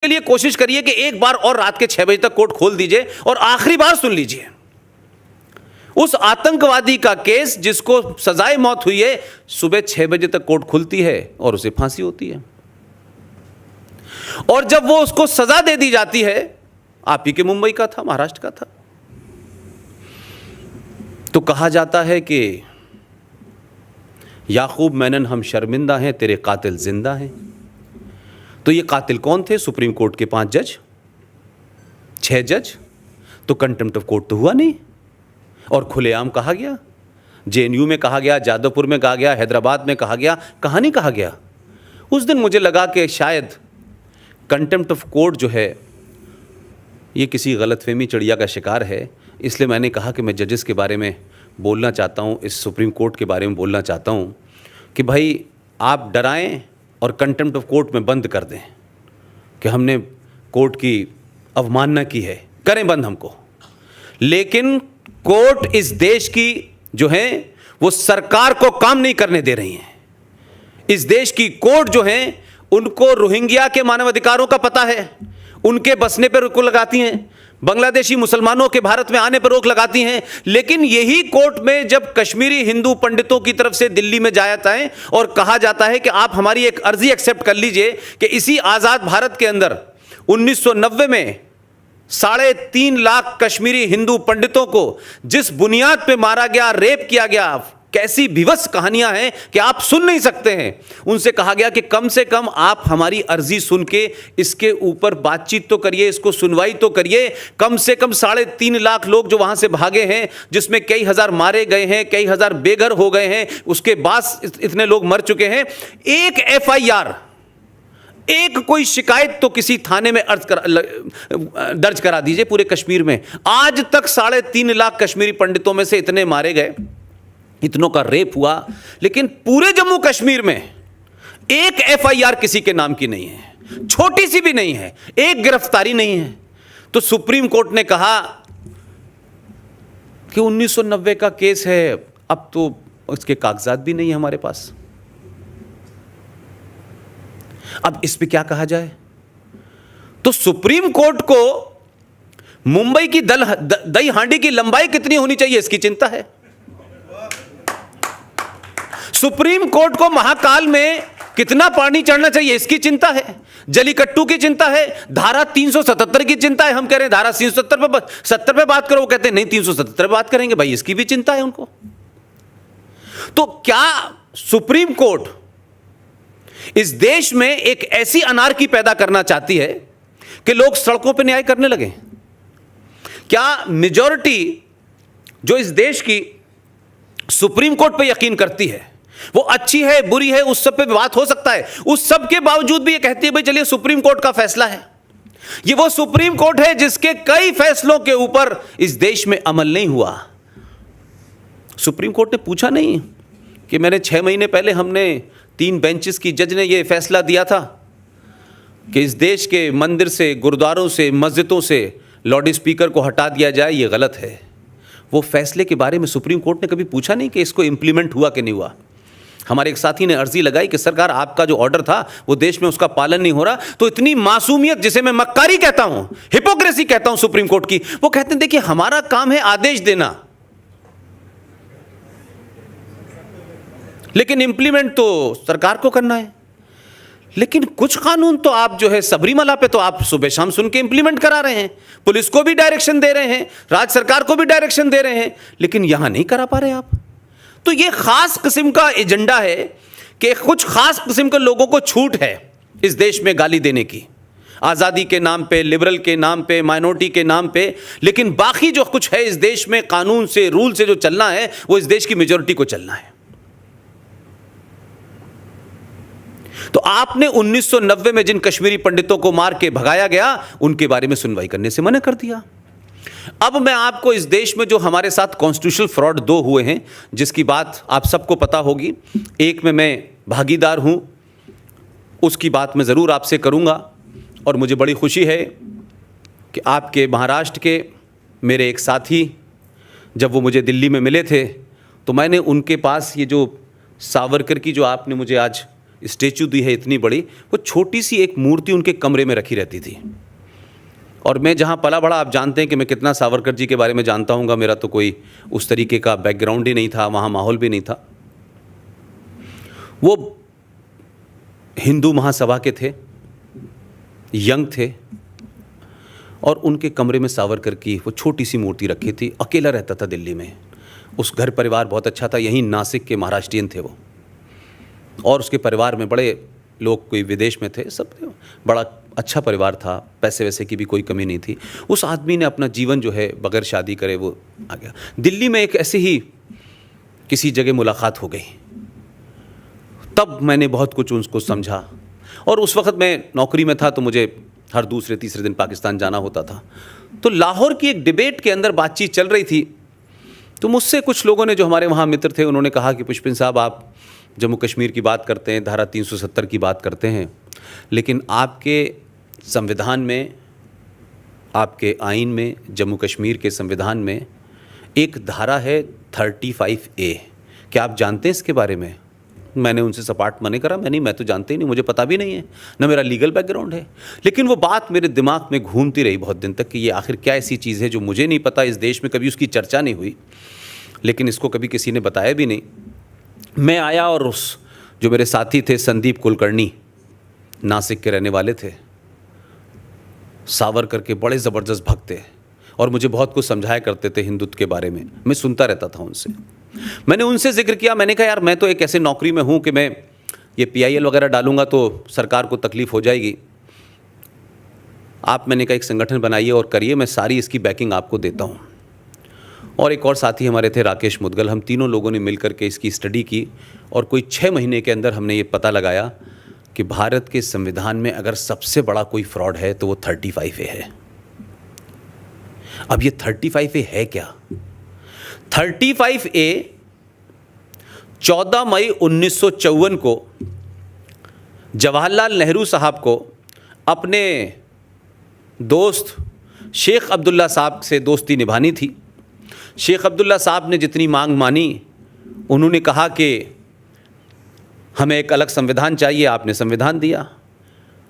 के लिए कोशिश करिए कि एक बार और रात के 6 बजे तक कोर्ट खोल दीजिए और आखिरी बार सुन लीजिए। उस आतंकवादी का केस जिसको सजाए मौत हुई है, सुबह 6 बजे तक कोर्ट खुलती है और उसे फांसी होती है। और जब वो उसको सजा दे दी जाती है, आप ही के मुंबई का था, महाराष्ट्र का था, तो कहा जाता है कि याकूब मेनन हम शर्मिंदा हैं, तेरे कातिल जिंदा हैं। तो ये कातिल कौन थे? सुप्रीम कोर्ट के 5 जज, 6 जज। तो कंटेम्प्ट ऑफ कोर्ट तो हुआ नहीं और खुलेआम कहा गया। जेएनयू में कहा गया, जादवपुर में कहा गया, हैदराबाद में कहा गया, कहाँ नहीं कहा गया। उस दिन मुझे लगा कि शायद कंटेम्प्ट ऑफ कोर्ट जो है ये किसी गलतफहमी चिड़िया का शिकार है, इसलिए मैंने कहा कि मैं जजेस के बारे में बोलना चाहता हूँ, इस सुप्रीम कोर्ट के बारे में बोलना चाहता हूँ कि भाई आप डराएं और कंटेम्प्ट ऑफ कोर्ट में बंद कर दें कि हमने कोर्ट की अवमानना की है, करें बंद हमको। लेकिन कोर्ट इस देश की जो है वो सरकार को काम नहीं करने दे रही है। इस देश की कोर्ट जो है उनको रोहिंग्या के मानवाधिकारों का पता है, उनके बसने पर रोक लगाती हैं, बांग्लादेशी मुसलमानों के भारत में आने पर रोक लगाती हैं। लेकिन यही कोर्ट में जब कश्मीरी हिंदू पंडितों की तरफ से दिल्ली में जाता है और कहा जाता है कि आप हमारी एक अर्जी एक्सेप्ट कर लीजिए कि इसी आज़ाद भारत के अंदर 1990 में 3.5 लाख कश्मीरी हिंदू पंडितों को जिस बुनियाद पे मारा गया, रेप किया गया, कैसी विवश कहानियां हैं कि आप सुन नहीं सकते हैं। उनसे कहा गया कि कम से कम आप हमारी अर्जी सुन के इसके ऊपर बातचीत तो करिए, इसको सुनवाई तो करिए। कम से कम 3.5 लाख लोग जो वहां से भागे हैं, जिसमें कई हजार मारे गए हैं, कई हजार बेघर हो गए हैं, उसके बाद इतने लोग मर चुके हैं। एक FIR, एक कोई शिकायत तो किसी थाने में दर्ज करा दीजिए पूरे कश्मीर में। आज तक 3.5 लाख कश्मीरी पंडितों में से इतने मारे गए, इतनों का रेप हुआ, लेकिन पूरे जम्मू कश्मीर में एक FIR किसी के नाम की नहीं है, छोटी सी भी नहीं है, एक गिरफ्तारी नहीं है। तो सुप्रीम कोर्ट ने कहा कि 1990 का केस है, अब तो उसके कागजात भी नहीं है हमारे पास। अब इस पे क्या कहा जाए? तो सुप्रीम कोर्ट को मुंबई की दही हांडी की लंबाई कितनी होनी चाहिए इसकी चिंता है। सुप्रीम कोर्ट को महाकाल में कितना पानी चढ़ना चाहिए इसकी चिंता है। जलीकट्टू की चिंता है, धारा 377 की चिंता है। हम कह रहे हैं धारा 370 पे बात करो, वो कहते हैं नहीं 377 पे बात करेंगे। भाई इसकी भी चिंता है उनको। तो क्या सुप्रीम कोर्ट इस देश में एक ऐसी अनार्की पैदा करना चाहती है कि लोग सड़कों पर न्याय करने लगे? क्या मेजॉरिटी जो इस देश की सुप्रीम कोर्ट पे यकीन करती है वो अच्छी है, बुरी है, उस सब पे बात हो सकता है, उस सब के बावजूद भी ये कहती है भाई चलिए सुप्रीम कोर्ट का फैसला है। ये वो सुप्रीम कोर्ट है जिसके कई फैसलों के ऊपर इस देश में अमल नहीं हुआ। सुप्रीम कोर्ट ने पूछा नहीं कि मैंने 6 महीने पहले हमने 3 बेंचेस की जज ने यह फैसला दिया था कि इस देश के मंदिर से, गुरुद्वारों से, मस्जिदों से लाउड स्पीकर को हटा दिया जाए, ये गलत है। वो फैसले के बारे में सुप्रीम कोर्ट ने कभी पूछा नहीं कि इसको इंप्लीमेंट हुआ कि नहीं हुआ। हमारे एक साथी ने अर्जी लगाई कि सरकार आपका जो ऑर्डर था वो देश में उसका पालन नहीं हो रहा। तो इतनी मासूमियत, जिसे मैं मक्कारी कहता हूं, हिपोक्रेसी कहता हूं सुप्रीम कोर्ट की, वो कहते हैं देखिए हमारा काम है आदेश देना, लेकिन इंप्लीमेंट तो सरकार को करना है। लेकिन कुछ कानून तो आप जो है सबरीमला पे तो आप सुबह शाम सुन के इंप्लीमेंट करा रहे हैं, पुलिस को भी डायरेक्शन दे रहे हैं, राज्य सरकार को भी डायरेक्शन दे रहे हैं, लेकिन यहां नहीं करा पा रहे आप। तो ये खास किस्म का एजेंडा है कि कुछ खास किस्म के लोगों को छूट है इस देश में गाली देने की, आज़ादी के नाम पे, लिबरल के नाम पे, माइनॉरिटी के नाम पे। लेकिन बाकी जो कुछ है इस देश में कानून से, रूल से जो चलना है वो इस देश की मेजॉरिटी को चलना है। तो आपने 1990 में जिन कश्मीरी पंडितों को मार के भगाया गया उनके बारे में सुनवाई करने से मना कर दिया। अब मैं आपको इस देश में जो हमारे साथ कॉन्स्टिट्यूशनल फ्रॉड 2 हुए हैं, जिसकी बात आप सबको पता होगी, एक में मैं भागीदार हूं, उसकी बात मैं ज़रूर आपसे करूंगा। और मुझे बड़ी खुशी है कि आपके महाराष्ट्र के मेरे एक साथी जब वो मुझे दिल्ली में मिले थे तो मैंने उनके पास ये जो सावरकर की जो आपने मुझे आज स्टेचू दी है इतनी बड़ी, वो छोटी सी एक मूर्ति उनके कमरे में रखी रहती थी। और मैं जहाँ पला बड़ा, आप जानते हैं कि मैं कितना सावरकर जी के बारे में जानता हूँगा, मेरा तो कोई उस तरीके का बैकग्राउंड ही नहीं था, वहाँ माहौल भी नहीं था। वो हिंदू महासभा के थे, यंग थे, और उनके कमरे में सावरकर की वो छोटी सी मूर्ति रखी थी। अकेला रहता था दिल्ली में, उस घर परिवार बहुत अच्छा था, यहीं नासिक के महाराष्ट्रियन थे वो, और उसके परिवार में बड़े लोग कोई विदेश में थे, सब बड़ा अच्छा परिवार था, पैसे वैसे की भी कोई कमी नहीं थी। उस आदमी ने अपना जीवन जो है बगैर शादी करे वो आ गया। दिल्ली में एक ऐसे ही किसी जगह मुलाकात हो गई, तब मैंने बहुत कुछ उसको समझा। और उस वक्त मैं नौकरी में था, तो मुझे हर दूसरे तीसरे दिन पाकिस्तान जाना होता था। तो लाहौर की एक डिबेट के अंदर बातचीत चल रही थी, तो मुझसे कुछ लोगों ने, जो हमारे वहाँ मित्र थे, उन्होंने कहा कि पुष्पिन साहब, आप जम्मू कश्मीर की बात करते हैं, धारा 370 की बात करते हैं, लेकिन आपके संविधान में, आपके आइन में, जम्मू कश्मीर के संविधान में एक धारा है 35A। क्या आप जानते हैं इसके बारे में? मैंने उनसे सपाट मना करा, मैं तो जानते ही नहीं, मुझे पता भी नहीं है, ना मेरा लीगल बैकग्राउंड है। लेकिन वो बात मेरे दिमाग में घूमती रही बहुत दिन तक कि ये आखिर क्या ऐसी चीज़ है जो मुझे नहीं पता, इस देश में कभी उसकी चर्चा नहीं हुई, लेकिन इसको कभी किसी ने बताया भी नहीं। मैं आया और उस जो मेरे साथी थे, संदीप कुलकर्णी, नासिक के रहने वाले थे, सावरकर के बड़े ज़बरदस्त भक्त थे और मुझे बहुत कुछ समझाया करते थे हिंदुत्व के बारे में, मैं सुनता रहता था उनसे। मैंने उनसे जिक्र किया, मैंने कहा यार मैं तो एक ऐसे नौकरी में हूँ कि मैं ये PIL वगैरह डालूंगा तो सरकार को तकलीफ़ हो जाएगी, आप, मैंने कहा, एक संगठन बनाइए और करिए, मैं सारी इसकी बैकिंग आपको देता हूँ। और एक और साथी हमारे थे, राकेश मुदगल, हम तीनों लोगों ने मिलकर के इसकी स्टडी की और कोई 6 महीने के अंदर हमने ये पता लगाया कि भारत के संविधान में अगर सबसे बड़ा कोई फ्रॉड है तो वो 35A है। अब ये 35A है क्या? 35A 14 मई 1954 को जवाहरलाल नेहरू साहब को अपने दोस्त शेख अब्दुल्ला साहब से दोस्ती निभानी थी। शेख अब्दुल्ला साहब ने जितनी मांग मानी, उन्होंने कहा कि हमें एक अलग संविधान चाहिए, आपने संविधान दिया।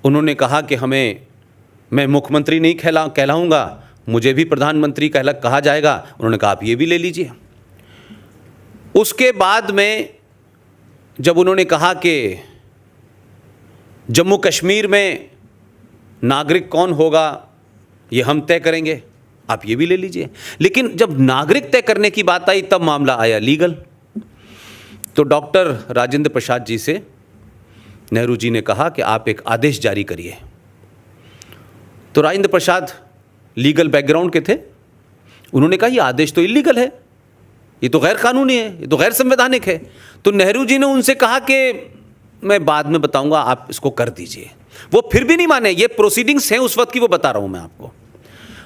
उन्होंने कहा कि मैं मुख्यमंत्री नहीं कहलाऊंगा, मुझे भी प्रधानमंत्री कहा जाएगा। उन्होंने कहा आप ये भी ले लीजिए। उसके बाद में जब उन्होंने कहा कि जम्मू कश्मीर में नागरिक कौन होगा ये हम तय करेंगे, आप ये भी ले लीजिए। लेकिन जब नागरिक तय करने की बात आई तब मामला आया लीगल। तो डॉक्टर राजेंद्र प्रसाद जी से नेहरू जी ने कहा कि आप एक आदेश जारी करिए। तो राजेंद्र प्रसाद लीगल बैकग्राउंड के थे, उन्होंने कहा ये आदेश तो इलीगल है, ये तो गैर कानूनी है, ये तो गैर संवैधानिक है। तो नेहरू जी ने उनसे कहा कि मैं बाद में बताऊंगा, आप इसको कर दीजिए। वो फिर भी नहीं माने, ये प्रोसीडिंग्स हैं उस वक्त की, वो बता रहा हूं मैं आपको।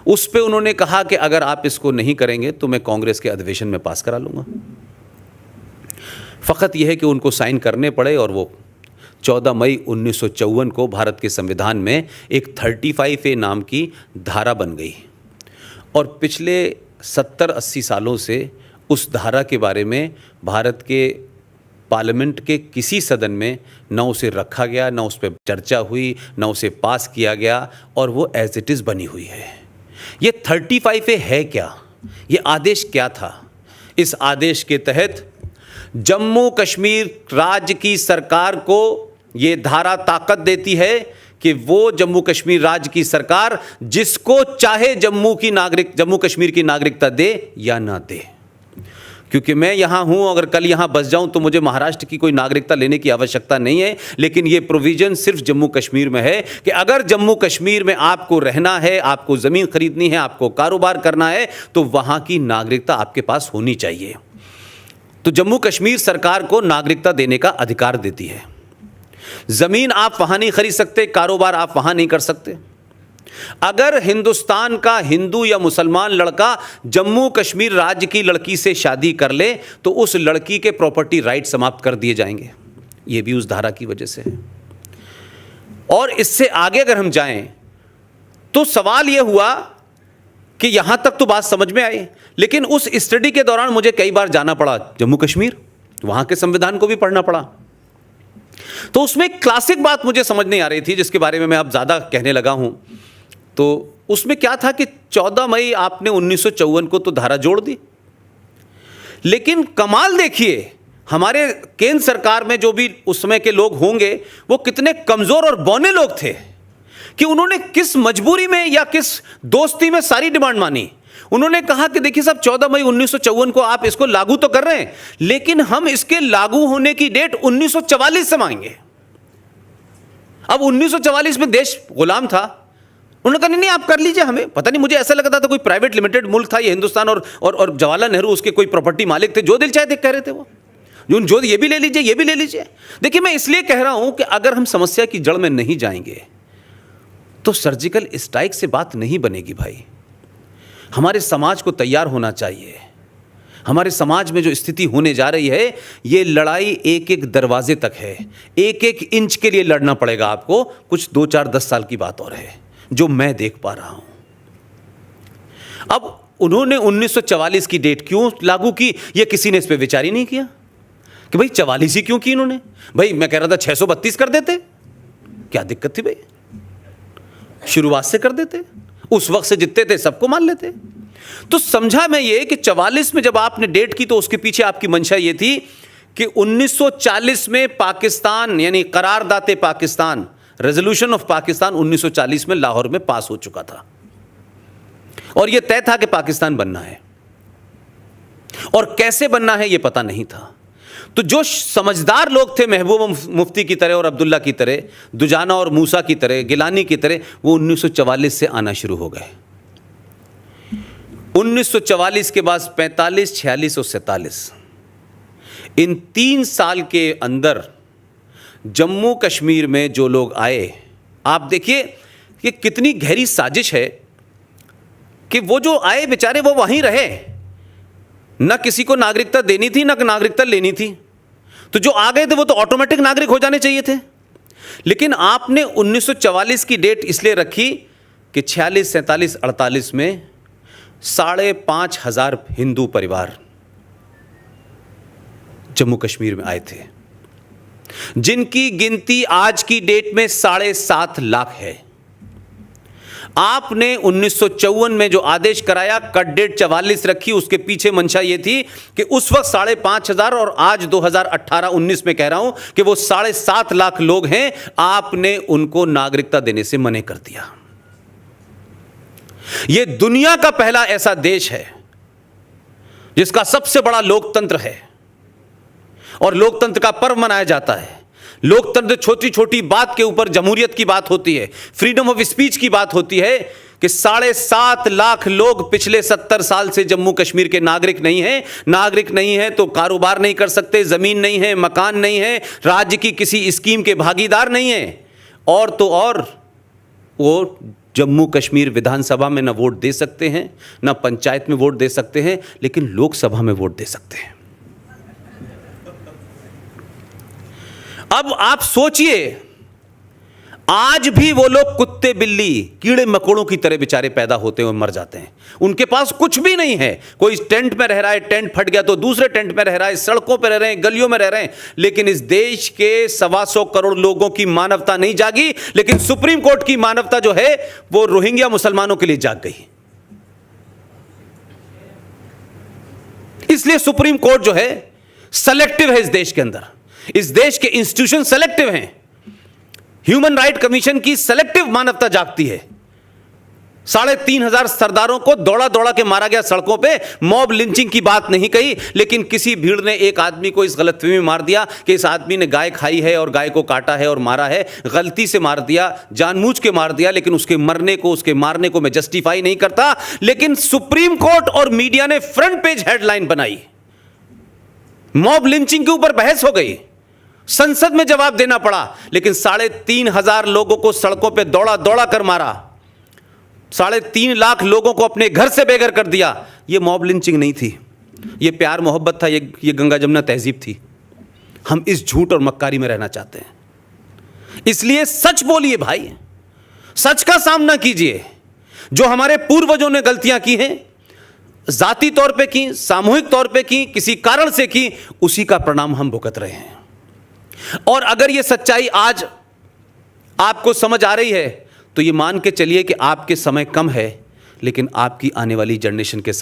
उस पे उन्होंने कहा कि अगर आप इसको नहीं करेंगे तो मैं कांग्रेस के अधिवेशन में पास करा लूंगा। फ़कत यह है कि उनको साइन करने पड़े और वो 14 मई 1954 को भारत के संविधान में एक 35A नाम की धारा बन गई। और पिछले 70-80 सालों से उस धारा के बारे में भारत के पार्लियामेंट के किसी सदन में ना उसे रखा गया, ना उस पर चर्चा हुई, ना उसे पास किया गया, और वो एज इट इज़ बनी हुई है। ये 35A है क्या? ये आदेश क्या था? इस आदेश के तहत जम्मू कश्मीर राज्य की सरकार को ये धारा ताकत देती है कि वो जम्मू कश्मीर राज्य की सरकार जिसको चाहे जम्मू कश्मीर की नागरिकता दे या ना दे। क्योंकि मैं यहाँ हूँ, अगर कल यहाँ बस जाऊँ तो मुझे महाराष्ट्र की कोई नागरिकता लेने की आवश्यकता नहीं है। लेकिन ये प्रोविज़न सिर्फ जम्मू कश्मीर में है कि अगर जम्मू कश्मीर में आपको रहना है, आपको ज़मीन खरीदनी है, आपको कारोबार करना है, तो वहाँ की नागरिकता आपके पास होनी चाहिए। तो जम्मू कश्मीर सरकार को नागरिकता देने का अधिकार देती है। ज़मीन आप वहाँ नहीं खरीद सकते, कारोबार आप वहाँ नहीं कर सकते। अगर हिंदुस्तान का हिंदू या मुसलमान लड़का जम्मू कश्मीर राज्य की लड़की से शादी कर ले तो उस लड़की के प्रॉपर्टी राइट समाप्त कर दिए जाएंगे। ये भी उस धारा की वजह से है। और इससे आगे अगर हम जाएं तो सवाल यह हुआ कि यहां तक तो बात समझ में आई, लेकिन उस स्टडी के दौरान मुझे कई बार जाना पड़ा जम्मू कश्मीर, वहां के संविधान को भी पढ़ना पड़ा। तो उसमें एक क्लासिक बात मुझे समझ नहीं आ रही थी, जिसके बारे में मैं अब ज़्यादा कहने लगा हूं। तो उसमें क्या था कि 14 मई आपने 1954 को तो धारा जोड़ दी, लेकिन कमाल देखिए, हमारे केंद्र सरकार में जो भी उस समय के लोग होंगे वो कितने कमज़ोर और बौने लोग थे कि उन्होंने किस मजबूरी में या किस दोस्ती में सारी डिमांड मानी। उन्होंने कहा कि देखिए साहब, 14 मई 1954 को आप इसको लागू तो कर रहे हैं, लेकिन हम इसके लागू होने की डेट 1944 से मांगेंगे। अब 1944 में देश गुलाम था। उन्होंने कहा नहीं आप कर लीजिए, हमें पता नहीं, मुझे ऐसा लगता था कोई प्राइवेट लिमिटेड मुल्क था ये हिंदुस्तान, और जवाहरलाल नेहरू उसके कोई प्रॉपर्टी मालिक थे, जो दिल चाहे थे कह रहे थे वो, जो ये भी ले लीजिए, ये भी ले लीजिए। देखिए, मैं इसलिए कह रहा हूं कि अगर हम समस्या की जड़ में नहीं जाएंगे तो सर्जिकल स्ट्राइक से बात नहीं बनेगी भाई। हमारे समाज को तैयार होना चाहिए। हमारे समाज में जो स्थिति होने जा रही है, ये लड़ाई एक एक दरवाजे तक है, एक एक इंच के लिए लड़ना पड़ेगा आपको। कुछ 2, 4, 10 साल की बात और है जो मैं देख पा रहा हूं। अब उन्होंने 1944 की डेट क्यों लागू की, ये किसी ने इस पर विचार ही नहीं किया कि भाई 44 ही क्यों की इन्होंने। भाई मैं कह रहा था 632 कर देते, क्या दिक्कत थी भाई, शुरुआत से कर देते, उस वक्त से जितने थे सबको मान लेते। तो समझा मैं ये कि 44 में जब आपने डेट की तो उसके पीछे आपकी मंशा ये थी कि 1940 में पाकिस्तान, यानी करारदाते पाकिस्तान, रेजोल्यूशन ऑफ पाकिस्तान 1940 में लाहौर में पास हो चुका था, और यह तय था कि पाकिस्तान बनना है, और कैसे बनना है यह पता नहीं था। तो जो समझदार लोग थे, महबूबा मुफ्ती की तरह और अब्दुल्ला की तरह, दुजाना और मूसा की तरह, गिलानी की तरह, वो 1944 से आना शुरू हो गए। 1944 के बाद 45, 46 और 47, इन 3 साल के अंदर जम्मू कश्मीर में जो लोग आए, आप देखिए कि कितनी गहरी साजिश है कि वो जो आए बेचारे वो वहीं रहे, न किसी को नागरिकता देनी थी न नागरिकता लेनी थी। तो जो आ गए थे वो तो ऑटोमेटिक नागरिक हो जाने चाहिए थे। लेकिन आपने 1944 की डेट इसलिए रखी कि 46, 47, 48 में 5,500 हिंदू परिवार जम्मू कश्मीर में आए थे, जिनकी गिनती आज की डेट में 7.5 लाख है। आपने 1954 में जो आदेश कराया, कट डेट 44 रखी, उसके पीछे मंशा ये थी कि उस वक्त 5,500 और आज 2018-19 में कह रहा हूं कि वो 7.5 लाख लोग हैं, आपने उनको नागरिकता देने से मना कर दिया। ये दुनिया का पहला ऐसा देश है जिसका सबसे बड़ा लोकतंत्र है, और लोकतंत्र का पर्व मनाया जाता है। लोकतंत्र छोटी छोटी बात के ऊपर जमहूरियत की बात होती है, फ्रीडम ऑफ स्पीच की बात होती है कि 7.5 लाख लोग पिछले 70 साल से जम्मू कश्मीर के नागरिक नहीं हैं। नागरिक नहीं है तो कारोबार नहीं कर सकते, जमीन नहीं है, मकान नहीं है, राज्य की किसी स्कीम के भागीदार नहीं है, और तो और वो जम्मू कश्मीर विधानसभा में ना वोट दे सकते हैं, ना पंचायत में वोट दे सकते हैं, लेकिन लोकसभा में वोट दे सकते हैं। अब आप सोचिए, आज भी वो लोग कुत्ते बिल्ली कीड़े मकोड़ों की तरह बेचारे पैदा होते हैं और मर जाते हैं। उनके पास कुछ भी नहीं है। कोई टेंट में रह रहा है, टेंट फट गया तो दूसरे टेंट में रह रहा है, सड़कों पर रह रहे हैं, गलियों में रह रहे हैं। लेकिन इस देश के 125 करोड़ लोगों की मानवता नहीं जागी, लेकिन सुप्रीम कोर्ट की मानवता जो है वो रोहिंग्या मुसलमानों के लिए जाग गई। इसलिए सुप्रीम कोर्ट जो है सेलेक्टिव है इस देश के अंदर। इस देश के इंस्टीट्यूशन सेलेक्टिव हैं। ह्यूमन राइट कमीशन की सेलेक्टिव मानवता जागती है। 3,500 सरदारों को दौड़ा दौड़ा के मारा गया सड़कों पे। मॉब लिंचिंग की बात नहीं कही, लेकिन किसी भीड़ ने एक आदमी को इस गलतफहमी में मार दिया कि इस आदमी ने गाय खाई है और गाय को काटा है और मारा है। गलती से मार दिया, जानबूझ के मार दिया, लेकिन उसके मरने को, उसके मारने को मैं जस्टिफाई नहीं करता। लेकिन सुप्रीम कोर्ट और मीडिया ने फ्रंट पेज हेडलाइन बनाई, मॉब लिंचिंग के ऊपर बहस हो गई, संसद में जवाब देना पड़ा। लेकिन 3,500 लोगों को सड़कों पे दौड़ा दौड़ा कर मारा, 3.5 लाख लोगों को अपने घर से बेघर कर दिया। यह मॉब लिंचिंग नहीं थी, यह प्यार मोहब्बत था, ये गंगा जमुना तहजीब थी। हम इस झूठ और मक्कारी में रहना चाहते हैं। इसलिए सच बोलिए भाई, सच का सामना कीजिए। जो हमारे पूर्वजों ने गलतियां की हैं, जाती तौर पे की, सामूहिक तौर पे की, किसी कारण से की, उसी का परिणाम हम भुगत रहे हैं। और अगर ये सच्चाई आज आपको समझ आ रही है तो ये मान के चलिए कि आपके समय कम है, लेकिन आपकी आने वाली जनरेशन के सामने